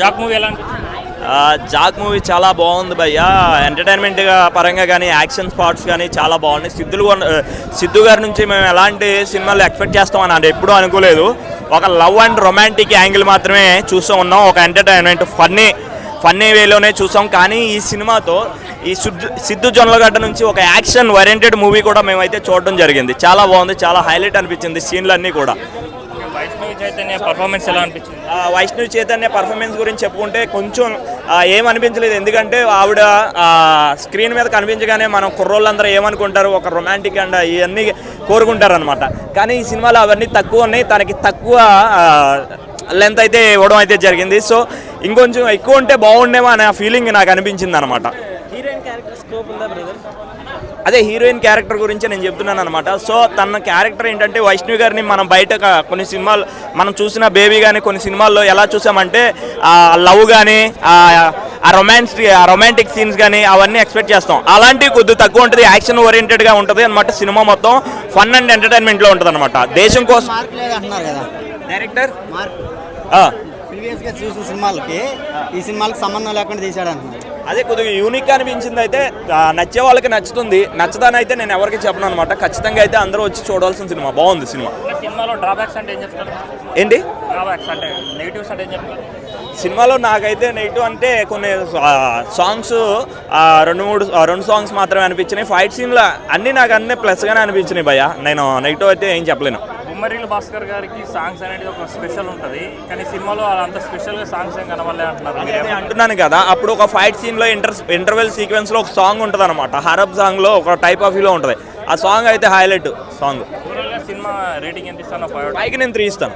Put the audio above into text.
Jack movie ఎలా అనిపించింది? Jack movie చాలా బాగుంది భయ్య. ఎంటర్టైన్మెంట్ పరంగా కానీ యాక్షన్ స్పాట్స్ కానీ చాలా బాగున్నాయి. సిద్ధు గారి నుంచి మేము ఎలాంటి సినిమాలు ఎక్స్పెక్ట్ చేస్తామని అంటే ఎప్పుడూ అనుకోలేదు. ఒక లవ్ అండ్ రొమాంటిక్ యాంగిల్ మాత్రమే చూస్తూ ఉన్నాం. ఒక ఎంటర్టైన్మెంట్ ఫన్నీ వేలోనే చూసాం. కానీ ఈ సినిమాతో ఈ సిద్ధు జొన్నలగడ్డ నుంచి ఒక యాక్షన్ ఓరియంటెడ్ మూవీ కూడా మేమైతే చూడడం జరిగింది. చాలా బాగుంది, చాలా హైలైట్ అనిపించింది సీన్లన్నీ కూడా. వైష్ణవి చైతన్య పర్ఫార్మెన్స్ ఎలా అనిపించింది? వైష్ణవి చైతన్య పర్ఫార్మెన్స్ గురించి చెప్పుకుంటే కొంచెం ఏమనిపించలేదు. ఎందుకంటే ఆవిడ స్క్రీన్ మీద కనిపించగానే మనం కుర్రోళ్ళందరూ ఏమనుకుంటారు, ఒక రొమాంటిక్ అండ్ ఇవన్నీ కోరుకుంటారు అనమాట. కానీ ఈ సినిమాలో అవన్నీ తక్కువ ఉన్నాయి. తనకి తక్కువ లెంత్ అయితే ఇవ్వడం అయితే జరిగింది. సో ఇంకొంచెం ఎక్కువ ఉంటే బాగుండేమో అనే ఫీలింగ్ నాకు అనిపించింది అనమాట. అదే హీరోయిన్ క్యారెక్టర్ గురించి నేను చెప్తున్నాను అనమాట. సో తన క్యారెక్టర్ ఏంటంటే వైష్ణవి గారిని మనం బయట కొన్ని సినిమాలు మనం చూసిన బేబీ కానీ కొన్ని సినిమాల్లో ఎలా చూసామంటే లవ్ కానీ ఆ రొమాంటిక్ సీన్స్ కానీ అవన్నీ ఎక్స్పెక్ట్ చేస్తాం. అలాంటివి కొద్దిగా తక్కువ ఉంటుంది, యాక్షన్ ఓరియంటెడ్గా ఉంటుంది అనమాట. సినిమా మొత్తం ఫన్ అండ్ ఎంటర్టైన్మెంట్లో ఉంటుంది అనమాట. దేశం కోసం డైరెక్టర్ ప్రీవియస్గా చూసిన సినిమాలకి ఈ సినిమాలకు సంబంధం లేకుండా తీశాడు అంటున్నారు. అదే కొద్దిగా యూనిక్ అనిపించింది. అయితే నచ్చే వాళ్ళకి నచ్చుతుంది, నచ్చదని అయితే నేను ఎవరికి చెప్పను అనమాట. ఖచ్చితంగా అయితే అందరూ వచ్చి చూడాల్సిన సినిమా. బాగుంది సినిమా. సినిమాలో డ్రాబ్యాక్స్ అంటే ఏం చెప్తారు? ఏంటి డ్రాబ్యాక్స్ అంటే నెగిటివ్స్ అంటే ఏం చెప్తారు? సినిమాలో నాకైతే నెగిటివ్ అంటే కొన్ని సాంగ్స్ రెండు సాంగ్స్ మాత్రమే అనిపించినాయి. ఫైట్ సీన్లో అన్నీ ప్లస్గానే అనిపించినాయి భయ్య. నేను నెగిటివ్ అయితే ఏం చెప్పలేను. బొమ్మరిల్లు భాస్కర్ గారికి సాంగ్స్ అనేది ఒక స్పెషల్ ఉంటుంది, కానీ సినిమాలో అంత స్పెషల్గా సాంగ్స్ ఏం కనవలే అంటున్నారు. అంటున్నాను కదా, అప్పుడు ఒక ఫైట్ సీన్లో ఇంటర్వెల్ సీక్వెన్స్లో ఒక సాంగ్ ఉంటుంది అనమాట. హరబ్ సాంగ్లో ఒక టైప్ ఆఫ్ లో ఉంటుంది. ఆ సాంగ్ అయితే హైలైట్ సాంగ్. సినిమా రేటింగ్ ఎంత ఇస్తాను? 5కి నేను 3 ఇస్తాను.